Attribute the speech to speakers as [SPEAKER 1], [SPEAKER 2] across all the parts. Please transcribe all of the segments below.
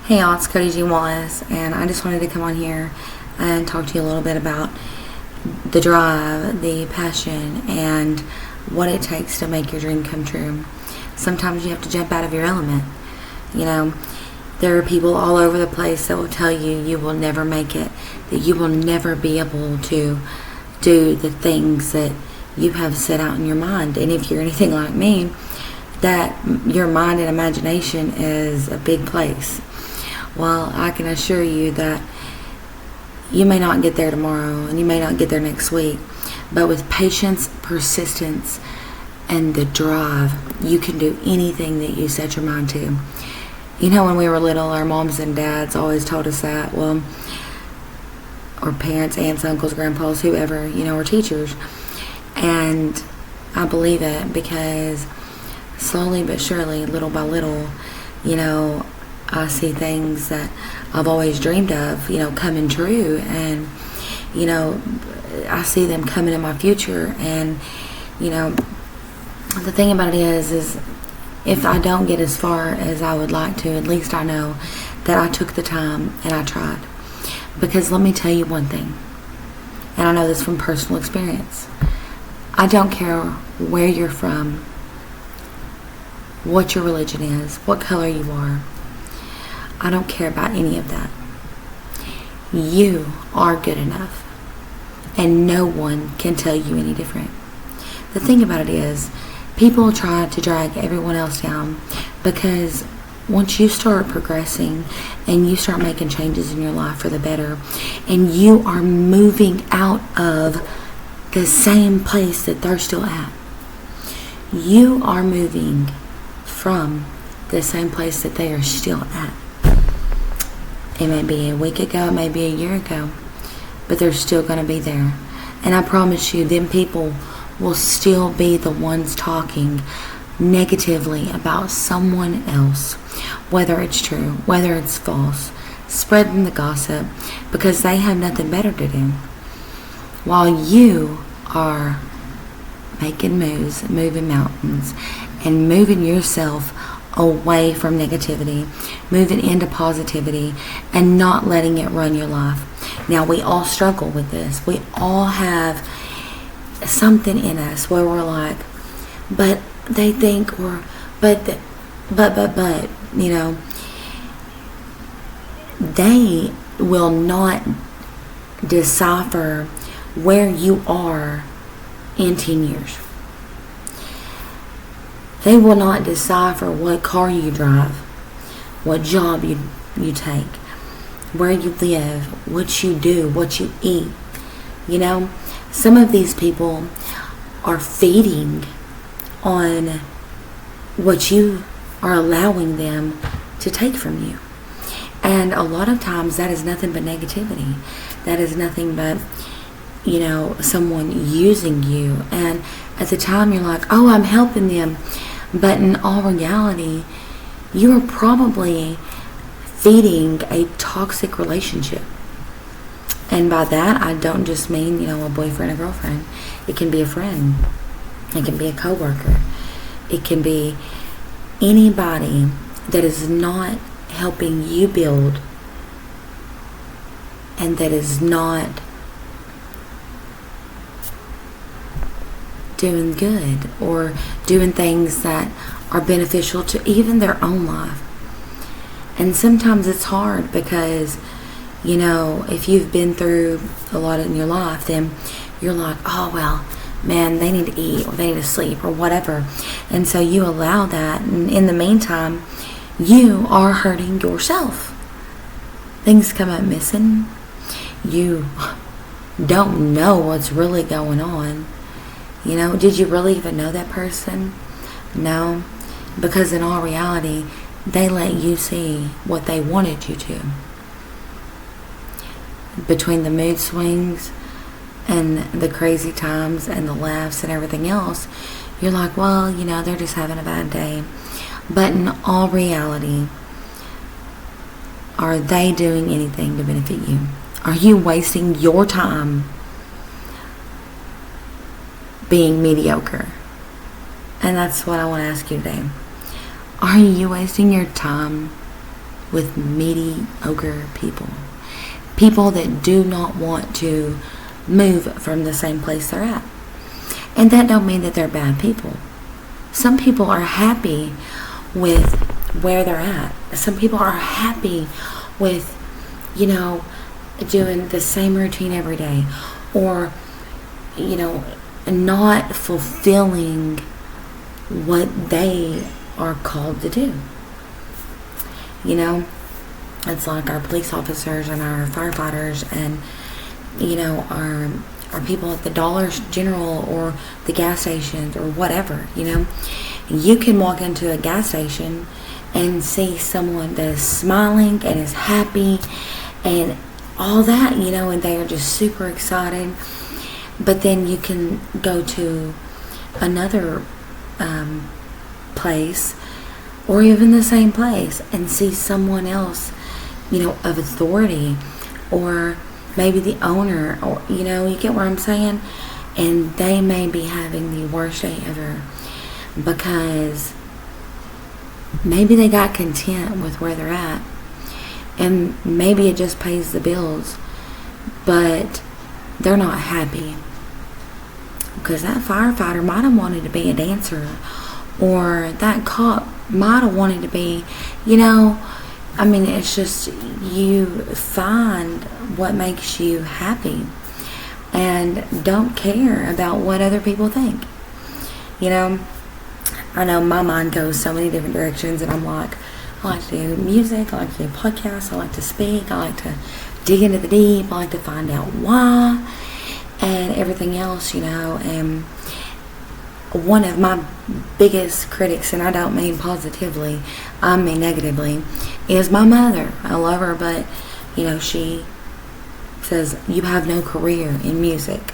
[SPEAKER 1] Hey y'all, it's Cody G. Wallace, and I just wanted to come on here and talk to you a little bit about the drive, the passion, and what it takes to make your dream come true. Sometimes you have to jump out of your element. You know, there are people all over the place that will tell you you will never make it, that you will never be able to do the things that you have set out in your mind. And if you're anything like me, that your mind and imagination is a big place. Well, I can assure you that you may not get there tomorrow and you may not get there next week, but with patience, persistence, and the drive, you can do anything that you set your mind to. You know, when we were little, our moms and dads always told us that. Well, or parents, aunts, uncles, grandpas, whoever, were teachers. And I believe it because slowly but surely, little by little, I see things that I've always dreamed of, coming true. And, I see them coming in my future. And, the thing about it is if I don't get as far as I would like to, at least I know that I took the time and I tried. Because let me tell you one thing, and I know this from personal experience. I don't care where you're from, what your religion is, what color you are. I don't care about any of that. You are good enough, and no one can tell you any different. The thing about it is, people try to drag everyone else down because once you start progressing and you start making changes in your life for the better, and you are moving out of the same place that they're still at, you are moving from the same place that they are still at. It may be a week ago, it may be a year ago, but they're still going to be there. And I promise you, them people will still be the ones talking negatively about someone else, whether it's true, whether it's false, spreading the gossip, because they have nothing better to do. While you are making moves, moving mountains, and moving yourself away from negativity, moving into positivity, and not letting it run your life. Now, we all struggle with this. We all have something in us where we're like, but they think, or but, they will not decipher where you are in 10 years. They will not decipher what car you drive, what job you take, where you live, what you do, what you eat. Some of these people are feeding on what you are allowing them to take from you. And a lot of times that is nothing but negativity. That is nothing but, someone using you. And at the time you're like, oh, I'm helping them. But in all reality, you are probably feeding a toxic relationship. And by that, I don't just mean, a boyfriend or girlfriend. It can be a friend. It can be a coworker. It can be anybody that is not helping you build and that is not doing good or doing things that are beneficial to even their own life. And sometimes it's hard because, if you've been through a lot in your life, then you're like, oh, well, man, they need to eat or they need to sleep or whatever. And so you allow that. And in the meantime, you are hurting yourself. Things come up missing. You don't know what's really going on. Did you really even know that person? No, because in all reality, they let you see what they wanted you to. Between the mood swings and the crazy times and the laughs and everything else, you're like, well, they're just having a bad day. But in all reality, are they doing anything to benefit you? Are you wasting your time being mediocre? And that's what I want to ask you today. Are you wasting your time with mediocre people. People that do not want to move from the same place they're at. And that don't mean that they're bad people. Some people are happy with where they're at. Some people are happy with, doing the same routine every day, or, not fulfilling what they are called to do. It's like our police officers and our firefighters and, our people at the Dollar General or the gas stations or whatever, You can walk into a gas station and see someone that is smiling and is happy and all that, and they are just super excited. But then you can go to another place, or even the same place, and see someone else, of authority, or maybe the owner, or, you get what I'm saying? And they may be having the worst day ever because maybe they got content with where they're at, and maybe it just pays the bills, but they're not happy because that firefighter might have wanted to be a dancer, or that cop might have wanted to be, it's just you find what makes you happy and don't care about what other people think. I know my mind goes so many different directions, and I'm like, I like to do music, I like to do podcasts, I like to speak, I like to dig into the deep, I like to find out why and everything else, and one of my biggest critics, and I don't mean positively, I mean negatively, is my mother. I love her, but she says, you have no career in music,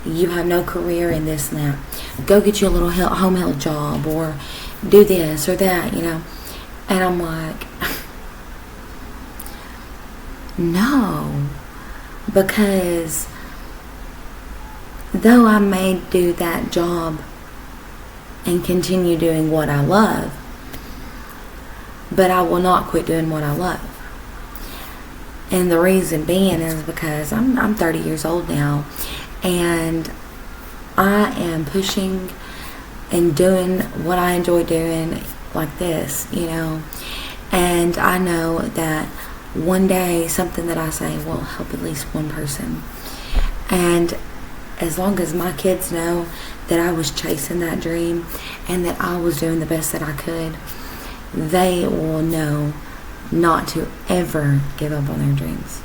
[SPEAKER 1] you have no career in this and that, go get you a little home health job, or do this or that, and I'm like, no, because though I may do that job and continue doing what I love, but I will not quit doing what I love. And the reason being is because I'm 30 years old now, and I am pushing and doing what I enjoy doing, like this, and I know that one day something that I say will help at least one person. And as long as my kids know that I was chasing that dream and that I was doing the best that I could, they will know not to ever give up on their dreams.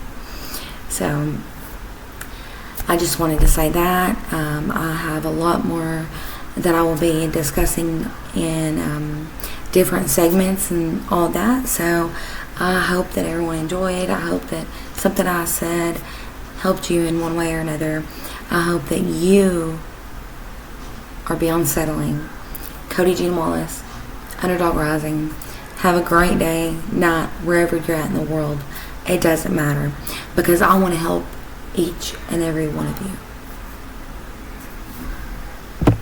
[SPEAKER 1] So I just wanted to say that. I have a lot more that I will be discussing in different segments and all that. So I hope that everyone enjoyed. I hope that something I said helped you in one way or another. I hope that you are beyond settling. Cody Jean Wallace, Underdog Rising. Have a great day, night, wherever you're at in the world. It doesn't matter, because I want to help each and every one of you.